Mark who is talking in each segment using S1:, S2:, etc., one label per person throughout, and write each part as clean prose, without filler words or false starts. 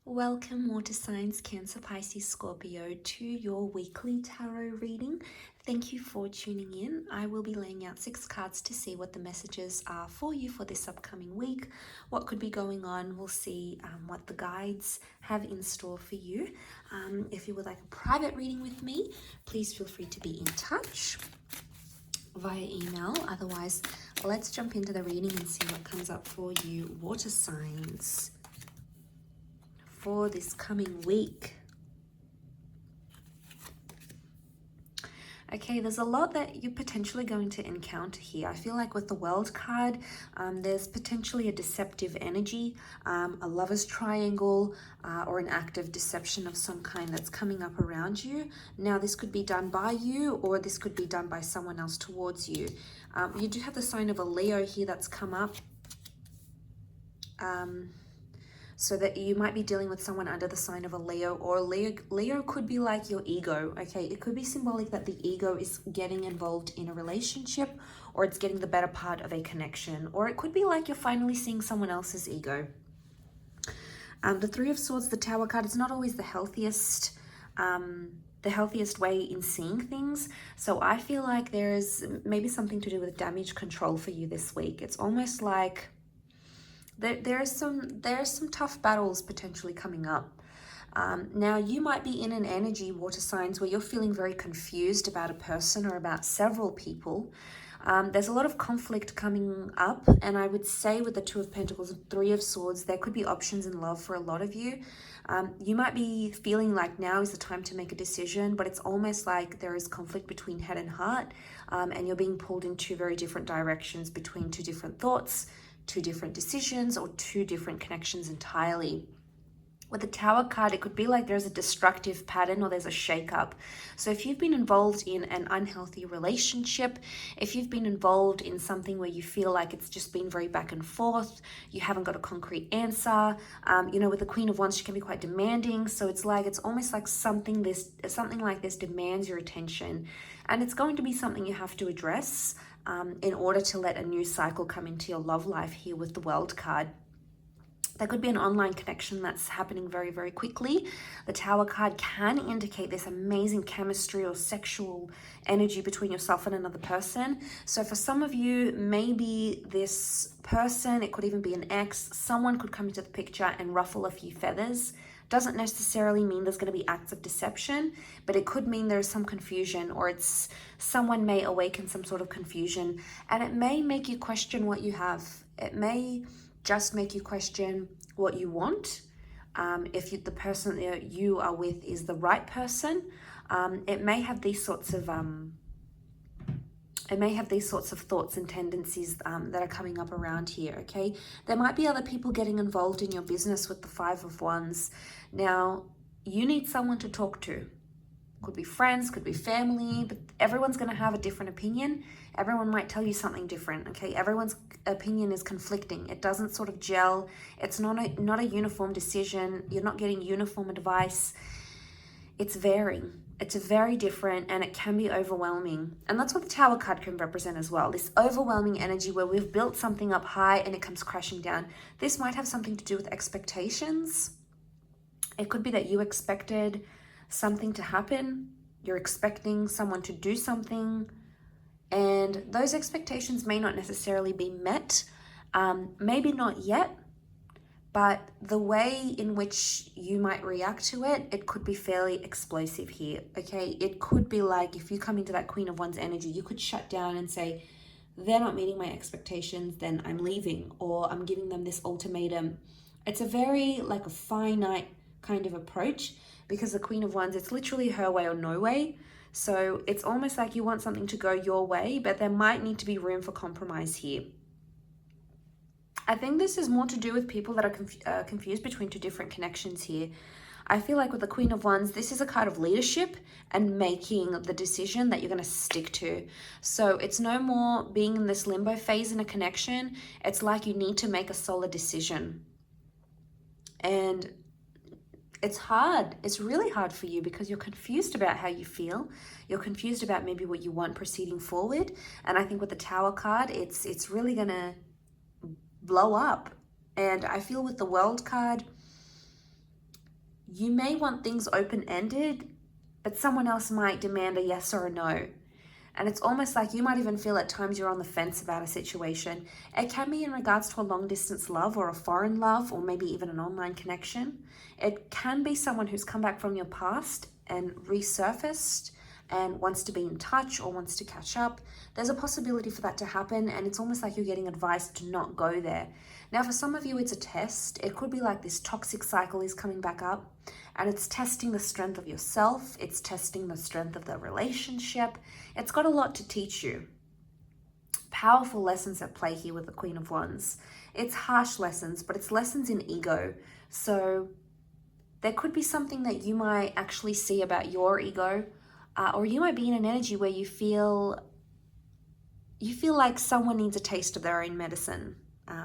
S1: Welcome, water signs, Cancer, Pisces, Scorpio, to your weekly tarot reading. Thank you for tuning in. I will be laying out 6 cards to see what the messages are for you for this upcoming week, what could be going on. We'll see what the guides have in store for you. If you would like a private reading with me, please feel free to be in touch via email. Otherwise, let's jump into the reading and see what comes up for you, water signs, for this coming week. Okay, there's a lot that you're potentially going to encounter here. I feel like with the World card, there's potentially a deceptive energy, a lover's triangle, or an act of deception of some kind that's coming up around you. Now, this could be done by you, or this could be done by someone else towards you. You do have the sign of a Leo here that's come up. So that you might be dealing with someone under the sign of a Leo, or Leo could be like your ego, okay? It could be symbolic that the ego is getting involved in a relationship, or it's getting the better part of a connection, or it could be like you're finally seeing someone else's ego. The Three of Swords, the Tower card, is not always the healthiest way in seeing things. So I feel like there's maybe something to do with damage control for you this week. It's almost like there's some tough battles potentially coming up. Now, you might be in an energy, water signs, where you're feeling very confused about a person or about several people. There's a lot of conflict coming up, and I would say with the Two of Pentacles and Three of Swords, there could be options in love for a lot of you. You might be feeling like now is the time to make a decision, but it's almost like there is conflict between head and heart, and you're being pulled in two very different directions between two different thoughts, two different decisions, or two different connections entirely. With the Tower card, it could be like there's a destructive pattern or there's a shakeup. So if you've been involved in an unhealthy relationship, if you've been involved in something where you feel like it's just been very back and forth, you haven't got a concrete answer, with the Queen of Wands, she can be quite demanding. So it's almost like something like this demands your attention, and it's going to be something you have to address in order to let a new cycle come into your love life here with the World card. There could be an online connection that's happening very, very quickly. The Tower card can indicate this amazing chemistry or sexual energy between yourself and another person. So for some of you, maybe this person, it could even be an ex, someone could come into the picture and ruffle a few feathers. Doesn't necessarily mean there's going to be acts of deception, but it could mean there's some confusion, or someone may awaken some sort of confusion, and it may make you question what you have. It may just make you question what you want. If the person that you are with is the right person, it may have these sorts of thoughts and tendencies that are coming up around here, okay? There might be other people getting involved in your business with the Five of Wands. Now, you need someone to talk to. Could be friends, could be family, but everyone's going to have a different opinion. Everyone might tell you something different, okay? Everyone's opinion is conflicting. It doesn't sort of gel. It's not a uniform decision. You're not getting uniform advice. It's varying. It's very different, and it can be overwhelming. And that's what the Tower card can represent as well. This overwhelming energy where we've built something up high and it comes crashing down. This might have something to do with expectations. It could be that you expected something to happen. You're expecting someone to do something, and those expectations may not necessarily be met. Maybe not yet, but the way in which you might react to it, it could be fairly explosive here, okay? It could be like if you come into that Queen of Wands energy, you could shut down and say, they're not meeting my expectations, then I'm leaving, or I'm giving them this ultimatum. It's a very like a finite kind of approach, because the Queen of Wands, it's literally her way or no way. So it's almost like you want something to go your way, but there might need to be room for compromise here. I think this is more to do with people that are confused between two different connections here. I feel like with the Queen of Wands, this is a card of leadership and making the decision that you're going to stick to. So it's no more being in this limbo phase in a connection. It's like you need to make a solid decision. And it's hard. It's really hard for you because you're confused about how you feel. You're confused about maybe what you want proceeding forward. And I think with the Tower card, it's really going to blow up. And I feel with the World card, You may want things open-ended, but someone else might demand a yes or a no. And it's almost like you might even feel at times you're on the fence about a situation. It can be in regards to a long distance love or a foreign love, or maybe even an online connection. It can be someone who's come back from your past and resurfaced and wants to be in touch or wants to catch up. There's a possibility for that to happen, and it's almost like you're getting advice to not go there. Now, for some of you, it's a test. It could be like this toxic cycle is coming back up, and it's testing the strength of yourself. It's testing the strength of the relationship. It's got a lot to teach you. Powerful lessons at play here with the Queen of Wands. It's harsh lessons, but it's lessons in ego. So there could be something that you might actually see about your ego, or you might be in an energy where you feel like someone needs a taste of their own medicine,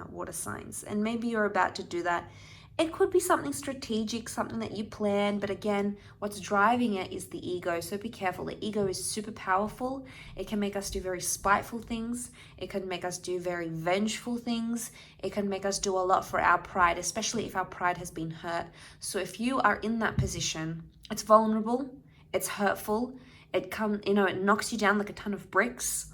S1: water signs, and maybe you're about to do that. It could be something strategic, something that you plan, but again, what's driving it is the ego. So be careful. The ego is super powerful. It can make us do very spiteful things. It can make us do very vengeful things. It can make us do a lot for our pride, especially if our pride has been hurt. So if you are in that position, it's vulnerable, it's hurtful, it knocks you down like a ton of bricks.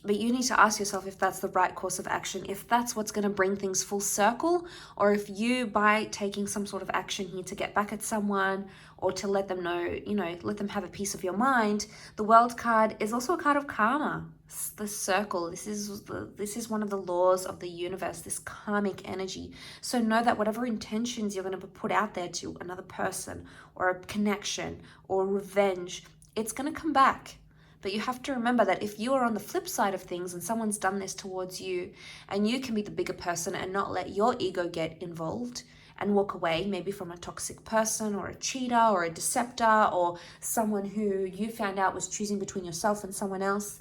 S1: But you need to ask yourself if that's the right course of action, if that's what's going to bring things full circle, or if you, by taking some sort of action here to get back at someone or to let them know, let them have a piece of your mind. The World card is also a card of karma. It's the circle. This is one of the laws of the universe, this karmic energy. So know that whatever intentions you're going to put out there to another person or a connection or revenge, it's going to come back. But you have to remember that if you are on the flip side of things and someone's done this towards you, and you can be the bigger person and not let your ego get involved and walk away, maybe from a toxic person or a cheater or a deceptor or someone who you found out was choosing between yourself and someone else.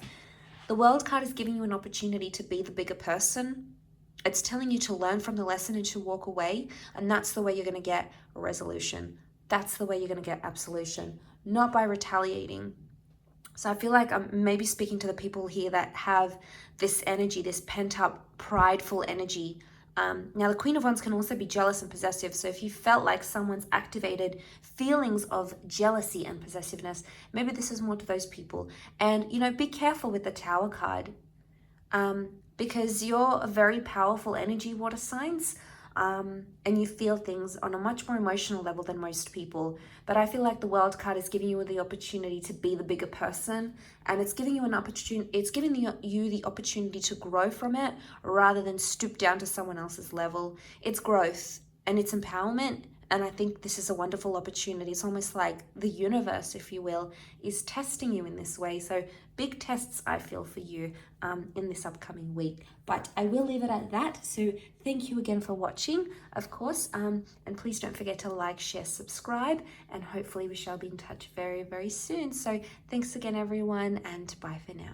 S1: The World card is giving you an opportunity to be the bigger person. It's telling you to learn from the lesson and to walk away. And that's the way you're going to get a resolution. That's the way you're going to get absolution, not by retaliating. So I feel like I'm maybe speaking to the people here that have this energy, this pent-up, prideful energy. Now, the Queen of Wands can also be jealous and possessive. So if you felt like someone's activated feelings of jealousy and possessiveness, maybe this is more to those people. And, be careful with the Tower card, because you're a very powerful energy, water signs. And you feel things on a much more emotional level than most people. But I feel like the World card is giving you the opportunity to be the bigger person, and it's giving you an opportunity. It's giving you the opportunity to grow from it rather than stoop down to someone else's level. It's growth and it's empowerment. And I think this is a wonderful opportunity. It's almost like the universe, if you will, is testing you in this way. So big tests, I feel, for you in this upcoming week. But I will leave it at that. So thank you again for watching, of course. And please don't forget to like, share, subscribe. And hopefully we shall be in touch very, very soon. So thanks again, everyone. And bye for now.